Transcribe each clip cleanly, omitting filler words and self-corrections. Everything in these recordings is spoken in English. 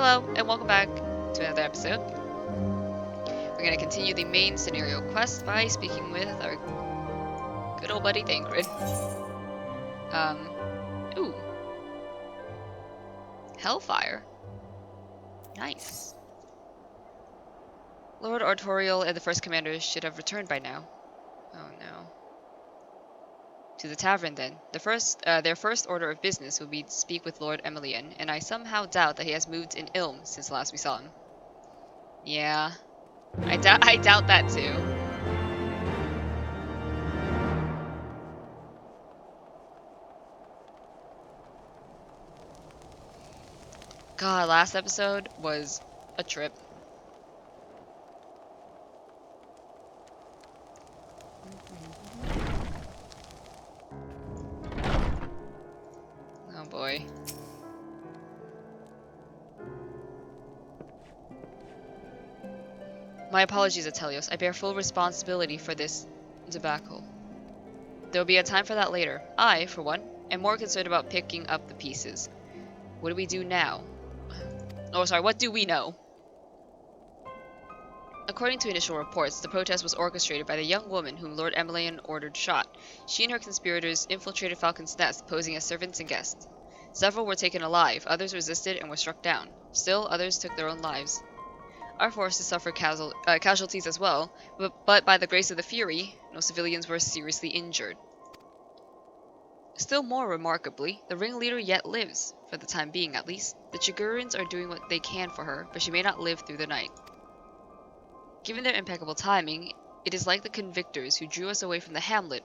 Hello, and welcome back to another episode. We're going to continue the main scenario quest by speaking with our good old buddy Thancred. Ooh. Hellfire. Nice. Lord Artorial and the first commanders should have returned by now. Oh no. To the tavern then. Their first order of business will be to speak with Lord Emilian, and I somehow doubt that he has moved in Ilm since last we saw him. Yeah, I doubt that too. God, last episode was a trip. Oh boy. My apologies, Atelios. I bear full responsibility for this debacle. There will be a time for that later. I, for one, am more concerned about picking up the pieces. What do we do now? Oh, sorry, what do we know? According to initial reports, the protest was orchestrated by the young woman whom Lord Emilian ordered shot. She and her conspirators infiltrated Falcon's Nest, posing as servants and guests. Several were taken alive, others resisted and were struck down. Still, others took their own lives. Our forces suffered casualties as well, but by the grace of the Fury, no civilians were seriously injured. Still more remarkably, the ringleader yet lives, for the time being at least. The Chigurins are doing what they can for her, but she may not live through the night. Given their impeccable timing, it is like the convictors who drew us away from the hamlet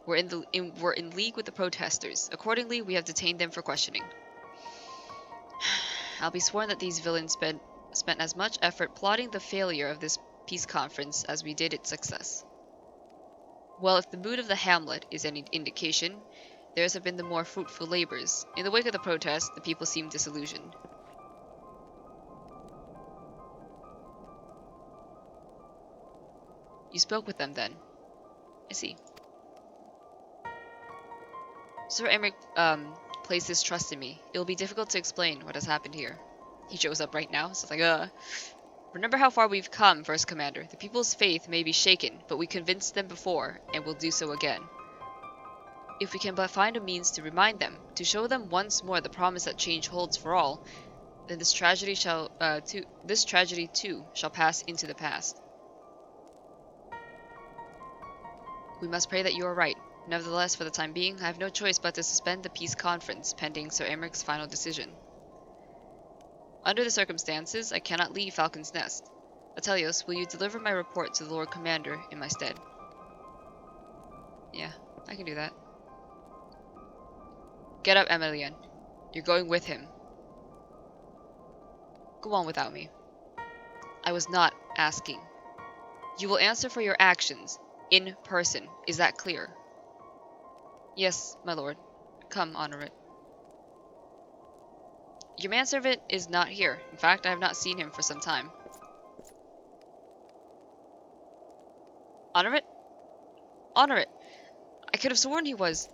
were in league with the protesters. Accordingly, we have detained them for questioning. I'll be sworn that these villains spent as much effort plotting the failure of this peace conference as we did its success. Well, if the mood of the hamlet is any indication, theirs have been the more fruitful labors. In the wake of the protest, the people seem disillusioned. You spoke with them then? I see. Sir Emmerich, placed his trust in me. It'll be difficult to explain what has happened here. He shows up right now, so it's like, Remember how far we've come, First Commander. The people's faith may be shaken, but we convinced them before, and will do so again. If we can but find a means to remind them, to show them once more the promise that change holds for all, then this tragedy too shall pass into the past. We must pray that you are right. Nevertheless, for the time being, I have no choice but to suspend the peace conference pending Sir Emmerich's final decision. Under the circumstances, I cannot leave Falcon's Nest. Atelios, will you deliver my report to the Lord Commander in my stead? Yeah, I can do that. Get up, Emilian. You're going with him. Go on without me. I was not asking. You will answer for your actions, in person. Is that clear? Yes, my lord. Come, Honorit. Your manservant is not here. In fact, I have not seen him for some time. Honorit? Honorit! I could have sworn he was...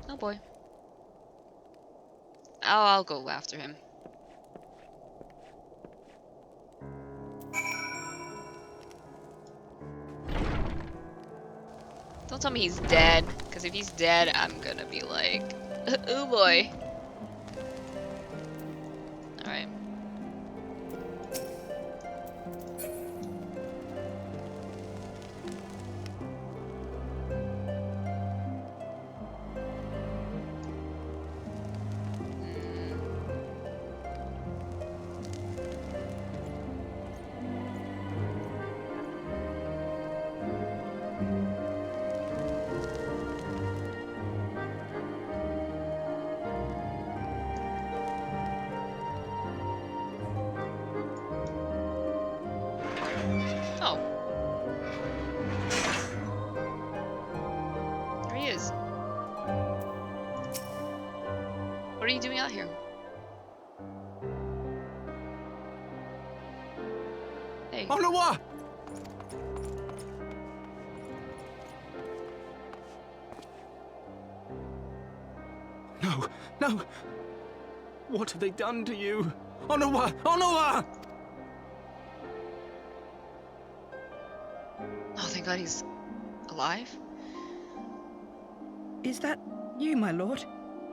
Oh boy. I'll go after him. Don't tell me he's dead, because if he's dead, I'm gonna be like, oh boy. Alright. Oh. There he is. What are you doing out here? Hey. En le roi! No, no, What have they done to you? Onowa! Onowa! Oh, thank God he's alive. Is that you, my lord?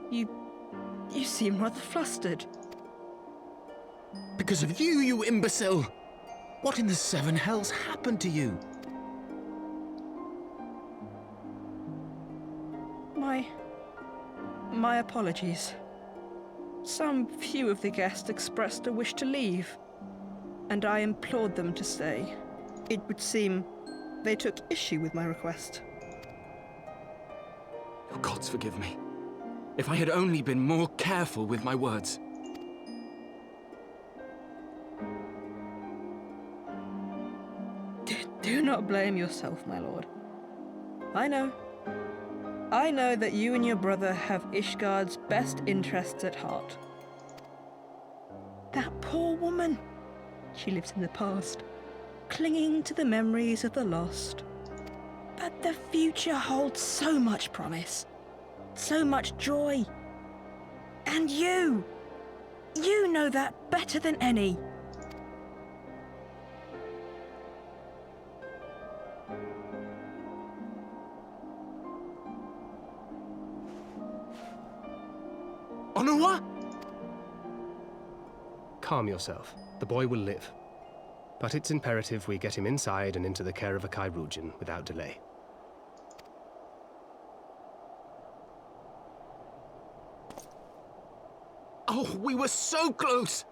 You seem rather flustered. Because of you, you imbecile! What in the seven hells happened to you? My apologies. Some few of the guests expressed a wish to leave, and I implored them to stay. It would seem they took issue with my request. Oh, gods forgive me. If I had only been more careful with my words. Do not blame yourself, my lord. I know that you and your brother have Ishgard's best interests at heart. That poor woman. She lives in the past, clinging to the memories of the lost. But the future holds so much promise, so much joy. And you know that better than any. Onowa? Calm yourself. The boy will live. But it's imperative we get him inside and into the care of a Kairujin without delay. Oh, we were so close!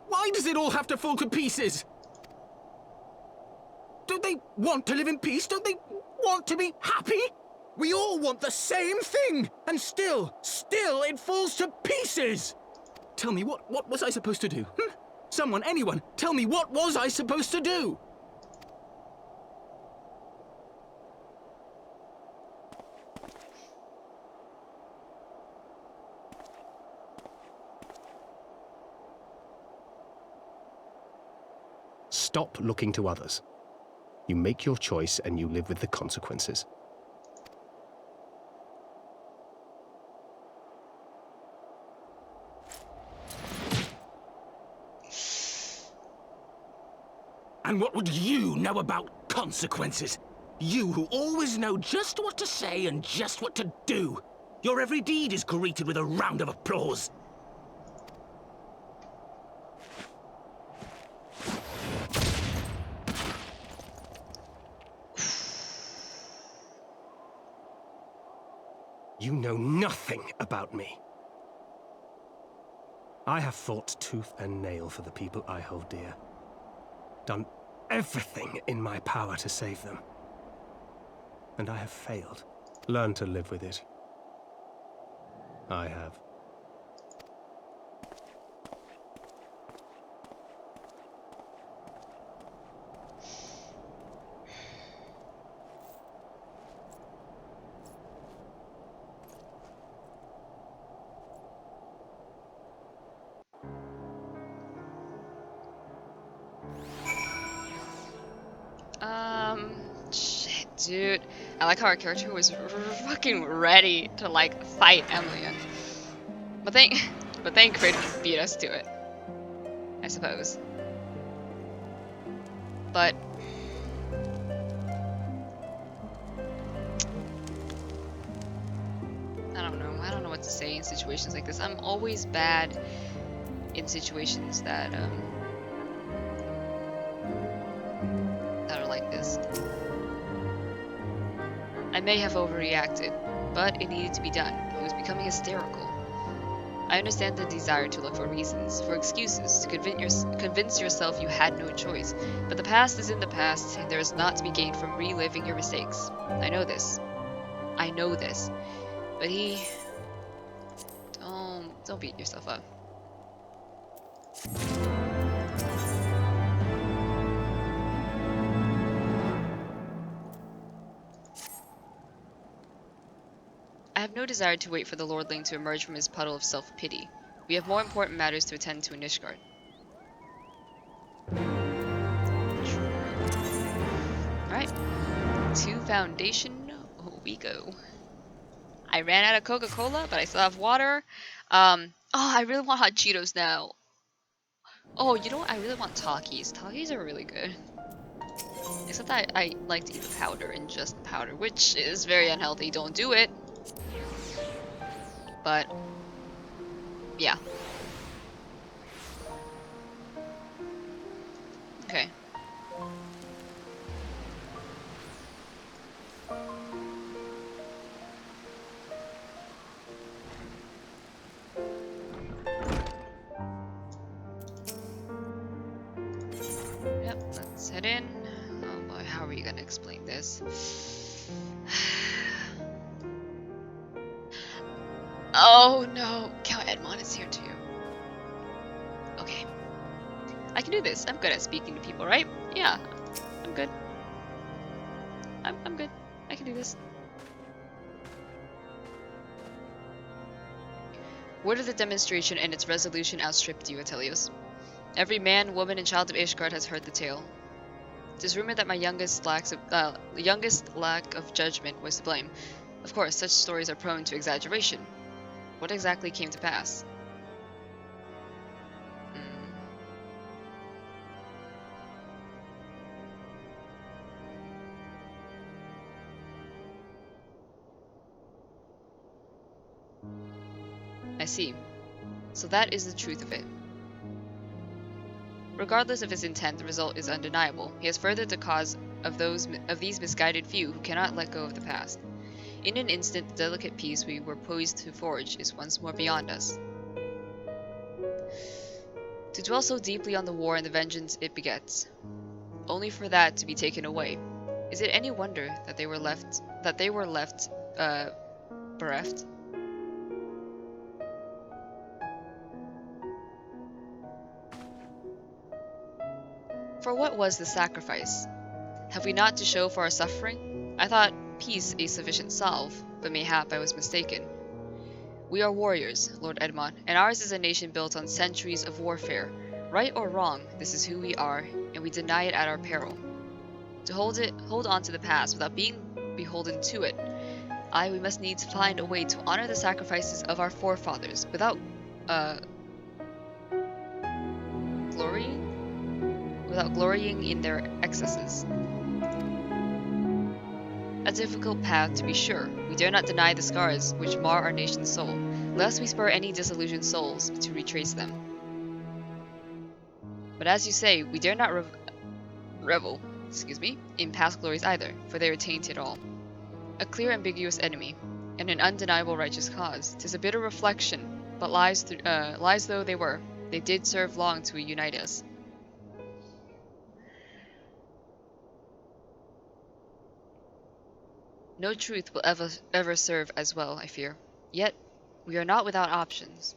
Why does it all have to fall to pieces? Don't they want to live in peace? Don't they want to be happy? We all want the same thing! And still it falls to pieces! Tell me, what was I supposed to do? Someone, anyone, tell me, what was I supposed to do? Stop looking to others. You make your choice and you live with the consequences. And what would you know about consequences? You who always know just what to say and just what to do. Your every deed is greeted with a round of applause. You know nothing about me. I have fought tooth and nail for the people I hold dear. Done everything in my power to save them. And I have failed. Learn to live with it. I have. Shit, dude. I like how our character was fucking ready to, like, fight Emily. But thank Crit beat us to it, I suppose. But I don't know. I don't know what to say in situations like this. I'm always bad in situations that are like this. I may have overreacted, but it needed to be done. He was becoming hysterical. I understand the desire to look for reasons, for excuses, to convince yourself you had no choice. But the past is in the past, and there is naught to be gained from reliving your mistakes. I know this. I know this. But don't beat yourself up. I have no desire to wait for the lordling to emerge from his puddle of self-pity. We have more important matters to attend to in Ishgard. Alright. To Foundation we go. I ran out of Coca-Cola, but I still have water. Oh, I really want hot Cheetos now. Oh, you know what? I really want Takis. Takis are really good. Except I like to eat the powder and just the powder, which is very unhealthy. Don't do it. But, yeah. Okay. Yep, let's head in. Oh boy, how are we gonna explain this? Oh no, Count Edmond is here too. Okay. I can do this. I'm good at speaking to people, right? Yeah, I'm good. I'm good. I can do this. Word of the demonstration and its resolution outstripped you, Atelios. Every man, woman, and child of Ishgard has heard the tale. It is rumored that my youngest lack of judgment was to blame. Of course, such stories are prone to exaggeration. What exactly came to pass? Hmm. I see. So that is the truth of it. Regardless of his intent, the result is undeniable. He has furthered the cause of these misguided few who cannot let go of the past. In an instant, the delicate peace we were poised to forge is once more beyond us. To dwell so deeply on the war and the vengeance it begets, only for that to be taken away. Is it any wonder that they were left bereft? For what was the sacrifice? Have we not to show for our suffering? I thought peace a sufficient salve, but mayhap I was mistaken. We are warriors, Lord Edmond, and ours is a nation built on centuries of warfare. Right or wrong, this is who we are, and we deny it at our peril. To hold on to the past without being beholden to it, we must needs find a way to honor the sacrifices of our forefathers without, glorying? Without glorying in their excesses. A difficult path, to be sure. We dare not deny the scars which mar our nation's soul, lest we spur any disillusioned souls to retrace them. But as you say, we dare not revel, in past glories either, for they are tainted all. A clear ambiguous enemy, and an undeniable righteous cause. 'Tis a bitter reflection, but lies though they were, they did serve long to unite us. No truth will ever serve as well, I fear. Yet, we are not without options.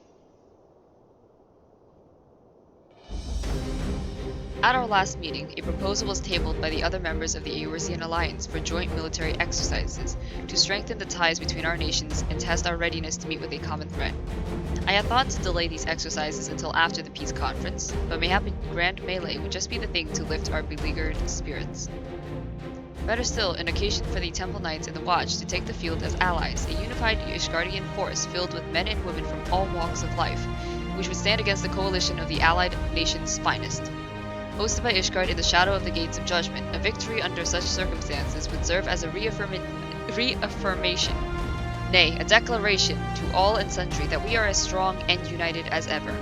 At our last meeting, a proposal was tabled by the other members of the Eorzean Alliance for joint military exercises to strengthen the ties between our nations and test our readiness to meet with a common threat. I had thought to delay these exercises until after the peace conference, but mayhap a grand melee would just be the thing to lift our beleaguered spirits. Better still, an occasion for the Temple Knights and the Watch to take the field as allies, a unified Ishgardian force filled with men and women from all walks of life, which would stand against the coalition of the allied nations' finest. Hosted by Ishgard in the shadow of the Gates of Judgment, a victory under such circumstances would serve as a reaffirmation, nay, a declaration to all and sundry that we are as strong and united as ever.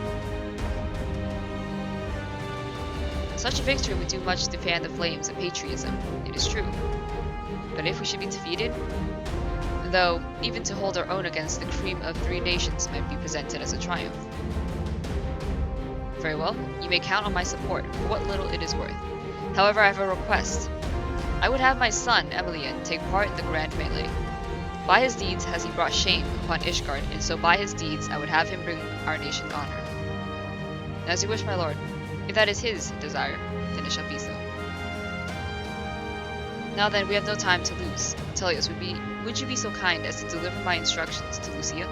Such a victory would do much to fan the flames of patriotism, it is true. But if we should be defeated? Though, even to hold our own against the cream of three nations might be presented as a triumph. Very well, you may count on my support, for what little it is worth. However, I have a request. I would have my son, Emilian, take part in the grand melee. By his deeds has he brought shame upon Ishgard, and so by his deeds I would have him bring our nation honor. As you wish, my lord. If that is his desire, then it shall be so. Now then, we have no time to lose. Atelios, would you be so kind as to deliver my instructions to Lucia?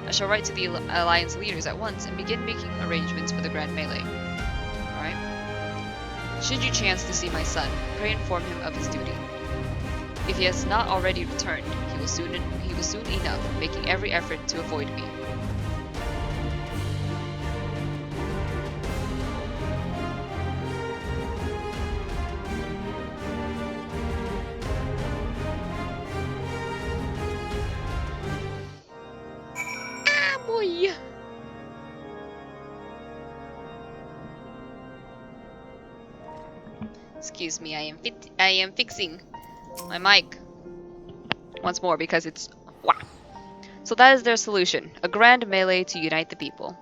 I shall write to the Alliance leaders at once and begin making arrangements for the grand melee. Alright? Should you chance to see my son, pray inform him of his duty. If he has not already returned, he will soon enough, making every effort to avoid me. Excuse me, I am fixing my mic once more because it's wow. So that is their solution: a grand melee to unite the people.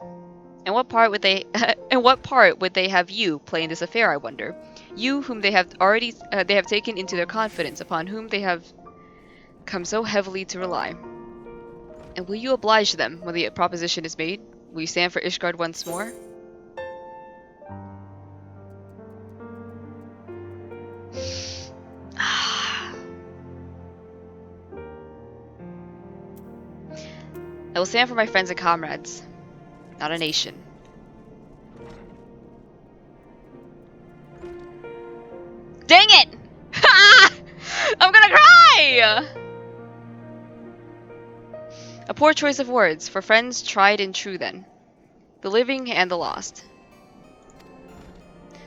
And what part would they and what part would they have you play in this affair, I wonder? You whom they have already they have taken into their confidence, upon whom they have come so heavily to rely. And will you oblige them when the proposition is made? Will you stand for Ishgard once more? I will stand for my friends and comrades, not a nation. Dang it! I'm gonna cry! A poor choice of words, for friends tried and true then. The living and the lost.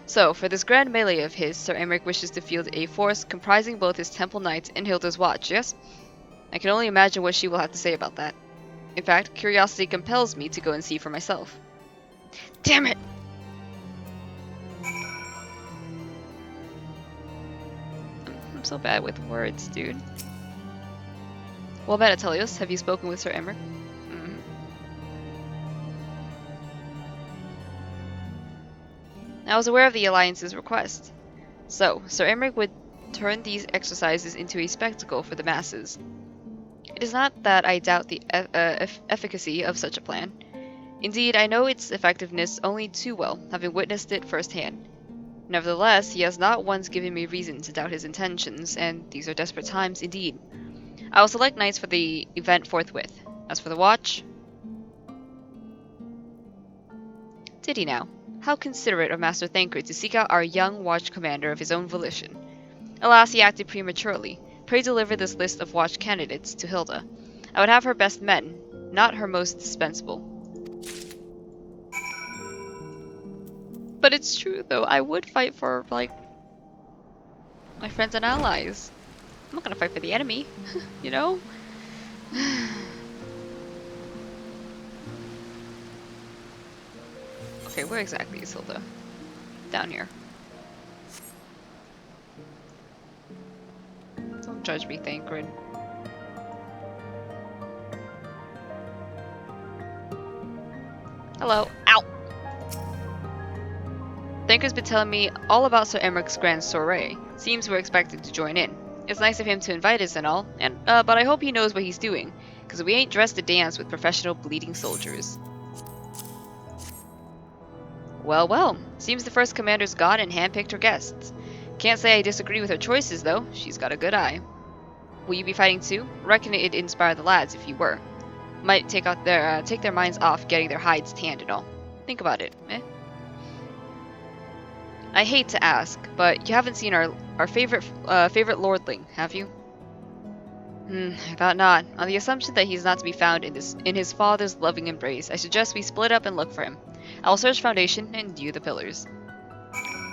So, for this grand melee of his, Sir Aymeric wishes to field a force comprising both his Temple Knights and Hilda's Watch, yes? I can only imagine what she will have to say about that. In fact, curiosity compels me to go and see for myself. Damn it! I'm so bad with words, dude. Well, about Atelios, have you spoken with Sir Aymeric? I was aware of the Alliance's request. So, Sir Aymeric would turn these exercises into a spectacle for the masses. It is not that I doubt the efficacy of such a plan. Indeed, I know its effectiveness only too well, having witnessed it firsthand. Nevertheless, he has not once given me reason to doubt his intentions, and these are desperate times indeed. I will select knights for the event forthwith. As for the watch... Did he now? How considerate of Master Thancred to seek out our young watch commander of his own volition. Alas, he acted prematurely. Pray deliver this list of watch candidates to Hilda. I would have her best men, not her most dispensable. But it's true, though. I would fight for, like, my friends and allies. I'm not gonna fight for the enemy, you know? Okay, where exactly is Hilda? Down here. Don't judge me, Thancred. Hello. Ow! Thancred's been telling me all about Sir Aymric's grand soiree. Seems we're expected to join in. It's nice of him to invite us and all, and but I hope he knows what he's doing, because we ain't dressed to dance with professional bleeding soldiers. Well, well. Seems the first commander's gone and handpicked her guests. Can't say I disagree with her choices, though. She's got a good eye. Will you be fighting too? Reckon it'd inspire the lads if you were. Might take their minds off getting their hides tanned and all. Think about it, eh? I hate to ask, but you haven't seen our favorite lordling, have you? I thought not. On the assumption that he's not to be found in his father's loving embrace, I suggest we split up and look for him. I'll search Foundation and you the Pillars.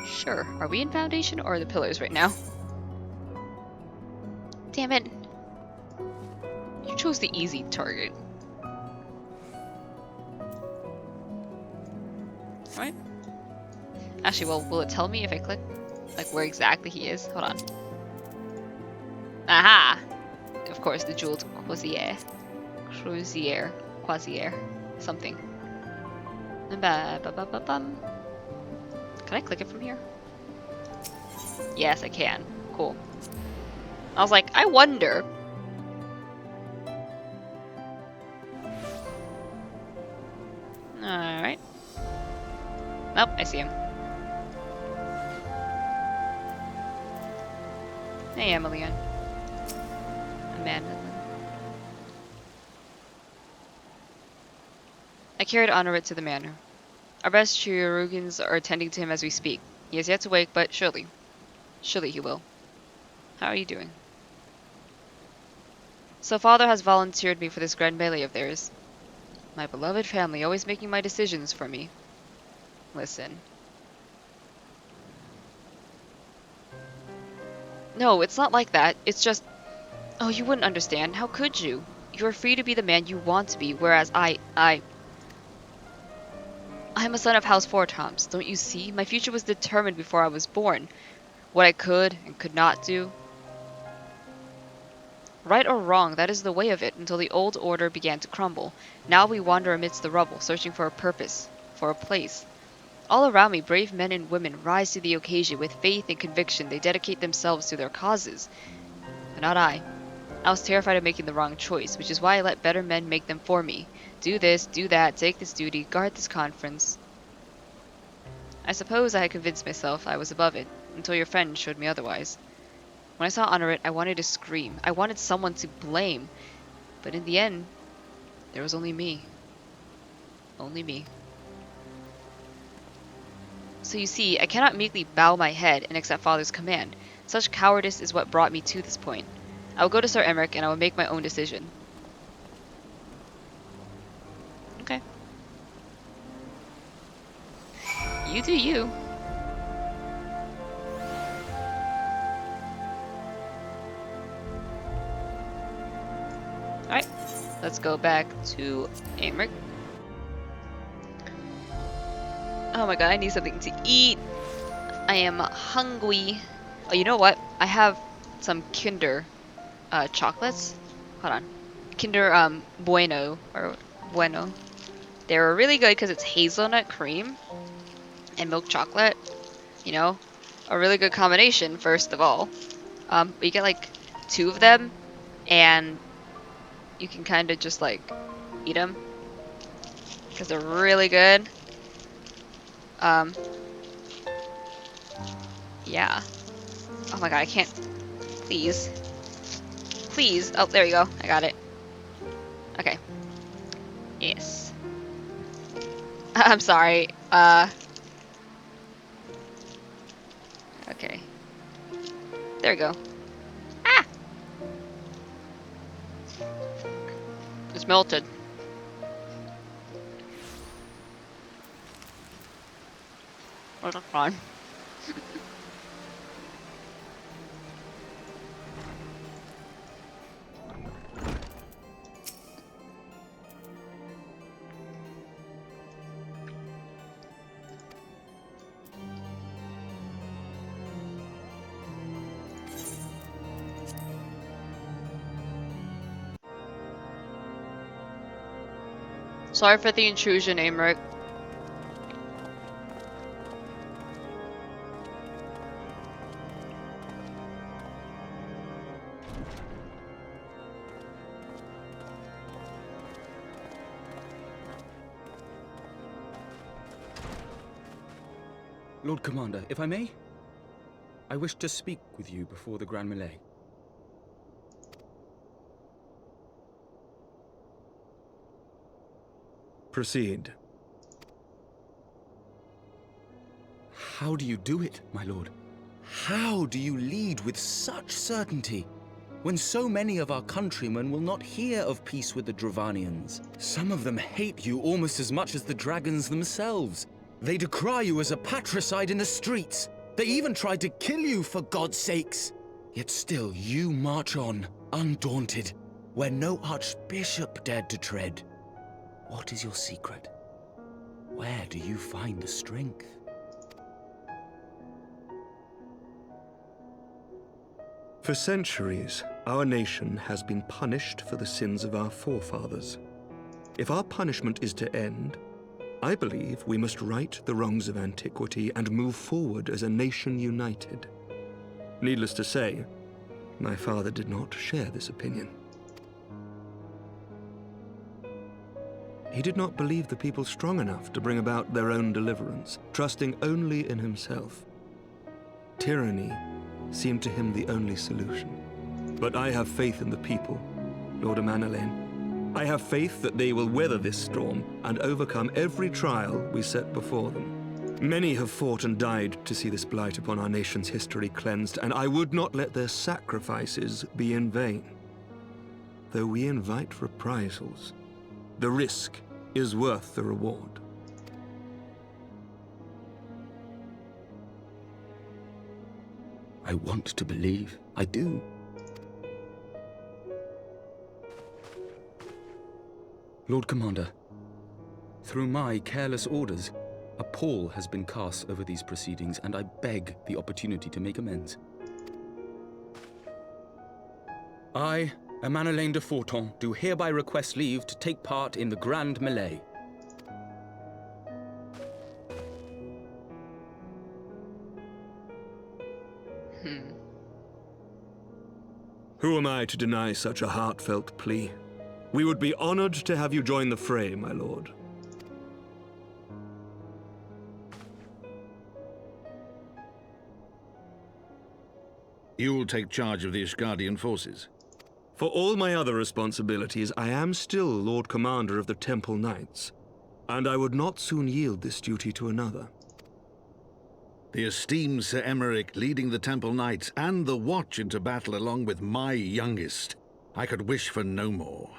Sure. Are we in Foundation or the Pillars right now? Damn it. You chose the easy target. Right? Actually, well, will it tell me if I click, like, where exactly he is? Hold on. Aha! Of course, the jeweled Crozier. Something. Can I click it from here? Yes, I can. Cool. I was like, I wonder. Alright. Nope, I see him. Hey, Emilian. Amanda. I carried Honorit to the manor. Our best Chirurgeons are attending to him as we speak. He has yet to wake, but surely he will. How are you doing? So father has volunteered me for this grand melee of theirs. My beloved family, always making my decisions for me. Listen. No, it's not like that. It's just... Oh, you wouldn't understand. How could you? You are free to be the man you want to be, whereas I'm a son of House Fortoms, don't you see? My future was determined before I was born. what I could and could not do. Right or wrong, that is the way of it until the old order began to crumble. Now we wander amidst the rubble, searching for a purpose, for a place. All around me, brave men and women rise to the occasion with faith and conviction. They dedicate themselves to their causes. But not I. I was terrified of making the wrong choice, which is why I let better men make them for me. Do this, do that, take this duty, guard this conference. I suppose I had convinced myself I was above it, until your friend showed me otherwise. When I saw Honorit, I wanted to scream. I wanted someone to blame. But in the end, there was only me. Only me. So you see, I cannot meekly bow my head and accept Father's command. Such cowardice is what brought me to this point. I will go to Sir Emmerich and I will make my own decision. Okay. You do you. Alright, let's go back to Emmerich. Oh my god, I need something to eat. I am hungry. Oh, you know what? I have some Kinder chocolates. Hold on. Kinder Bueno or Bueno. They were really good because it's hazelnut cream and milk chocolate. You know, a really good combination. First of all, you get like 2 of them, and you can kind of just like eat them because they're really good. Yeah. Oh my god, I can't. Please. Please. Oh, there you go. I got it. Okay. Yes. I'm sorry. Okay. There we go. Ah! It's melted. What's fun? Sorry for the intrusion, Amrit. Lord Commander, if I may, I wish to speak with you before the Grand Melee. Proceed. How do you do it, my lord? How do you lead with such certainty, when so many of our countrymen will not hear of peace with the Dravanians? Some of them hate you almost as much as the dragons themselves. They decry you as a patricide in the streets. They even tried to kill you, for God's sakes. Yet still you march on, undaunted, where no archbishop dared to tread. What is your secret? Where do you find the strength? For centuries, our nation has been punished for the sins of our forefathers. If our punishment is to end, I believe we must right the wrongs of antiquity and move forward as a nation united. Needless to say, my father did not share this opinion. He did not believe the people strong enough to bring about their own deliverance, trusting only in himself. Tyranny seemed to him the only solution. But I have faith in the people, Lord Amanalaine. I have faith that they will weather this storm and overcome every trial we set before them. Many have fought and died to see this blight upon our nation's history cleansed, and I would not let their sacrifices be in vain. Though we invite reprisals, the risk is worth the reward. I want to believe. I do. Lord Commander, through my careless orders, A pall has been cast over these proceedings, and I beg the opportunity to make amends. I, Emmanuel de Forton, do hereby request leave to take part in the Grand Melee. Who am I to deny such a heartfelt plea? We would be honored to have you join the fray, my lord. You will take charge of the Ishgardian forces. For all my other responsibilities, I am still Lord Commander of the Temple Knights, and I would not soon yield this duty to another. The esteemed Sir Emeric leading the Temple Knights and the Watch into battle along with my youngest. I could wish for no more.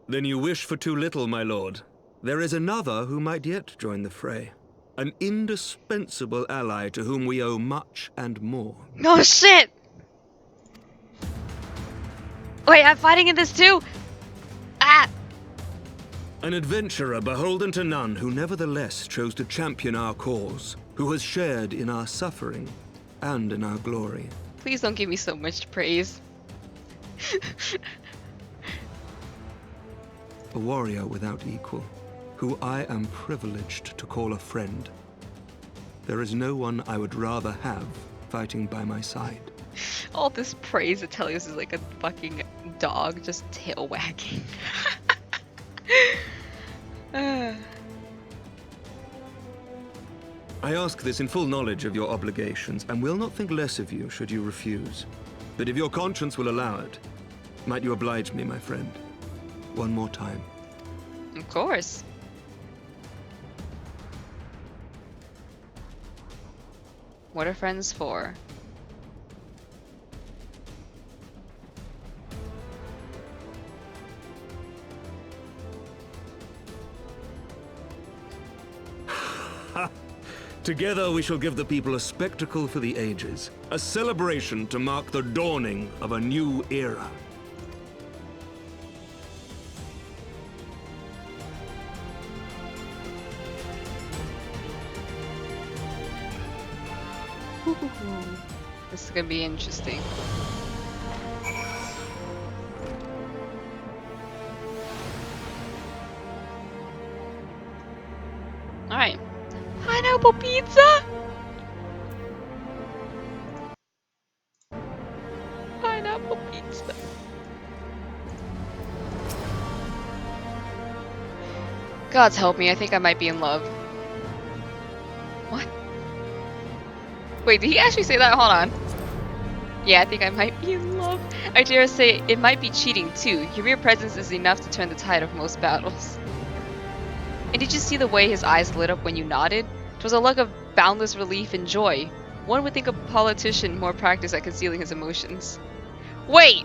Then you wish for too little, my lord. There is another who might yet join the fray. An indispensable ally to whom we owe much and more. Oh shit! Wait, I'm fighting in this too? Ah! An adventurer beholden to none who nevertheless chose to champion our cause, who has shared in our suffering and in our glory. Please don't give me so much praise. A warrior without equal, who I am privileged to call a friend. There is no one I would rather have fighting by my side. All this praise Atelios is like a fucking dog just tail wagging. I ask this in full knowledge of your obligations, and will not think less of you should you refuse. But if your conscience will allow it, might you oblige me, my friend? One more time. Of course. What are friends for? Together we shall give the people a spectacle for the ages, a celebration to mark the dawning of a new era. This is gonna be interesting. Alright. Pineapple pizza? Pineapple pizza. God's help me, I think I might be in love. What? Wait, did he actually say that? Hold on. Yeah, I think I might be in love. I dare say it might be cheating too. Your mere presence is enough to turn the tide of most battles. And did you see the way his eyes lit up when you nodded? 'Twas a look of boundless relief and joy. One would think a politician more practiced at concealing his emotions. Wait!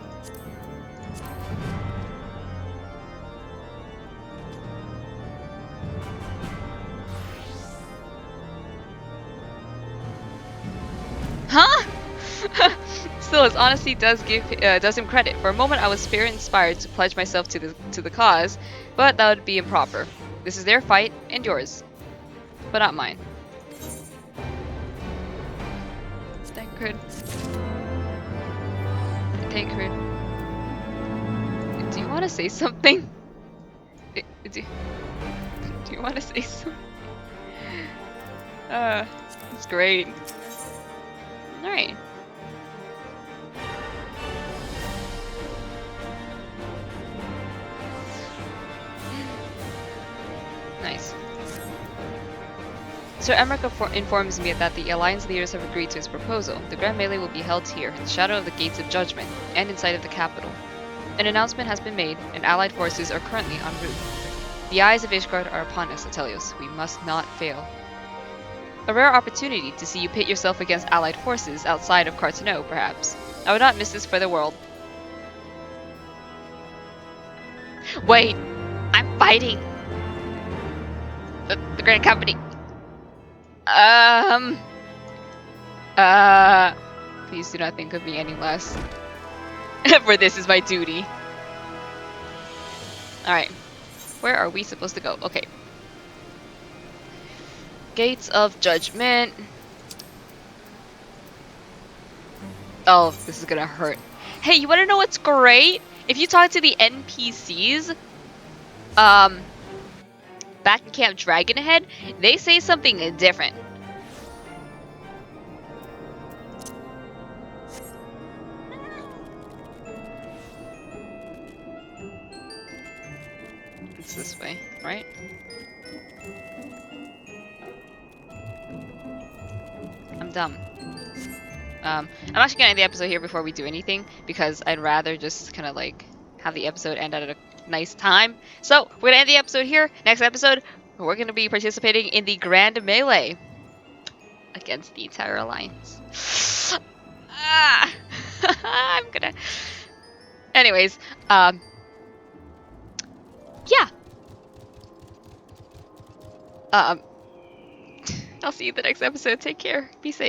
Huh? Still, his honesty does him credit. For a moment, I was spirit-inspired to pledge myself to the cause, but that would be improper. This is their fight and yours, but not mine. Tancred. Tancred. Do you want to say something? Do you want to say something? It's great. Alright. Nice. Sir Emmerich informs me that the Alliance leaders have agreed to his proposal. The Grand Melee will be held here, in the shadow of the Gates of Judgment, and in sight of the capital. An announcement has been made, and Allied forces are currently en route. The eyes of Ishgard are upon us, Atelios. We must not fail. A rare opportunity to see you pit yourself against Allied forces outside of Carteneau, perhaps. I would not miss this for the world. Wait! I'm fighting! The Grand Company. Please do not think of me any less. For this is my duty. Alright. Where are we supposed to go? Okay. Gates of Judgment. Oh, this is gonna hurt. Hey, you wanna know what's great? If you talk to the NPCs, back in Camp Dragonhead, they say something different. It's this way, right? I'm dumb. I'm actually gonna end the episode here before we do anything because I'd rather just kind of like have the episode end at a nice time. So we're gonna end the episode here. Next episode, we're gonna be participating in the Grand Melee against the entire alliance. Ah! I'm gonna. Anyways, yeah. I'll see you in the next episode. Take care. Be safe.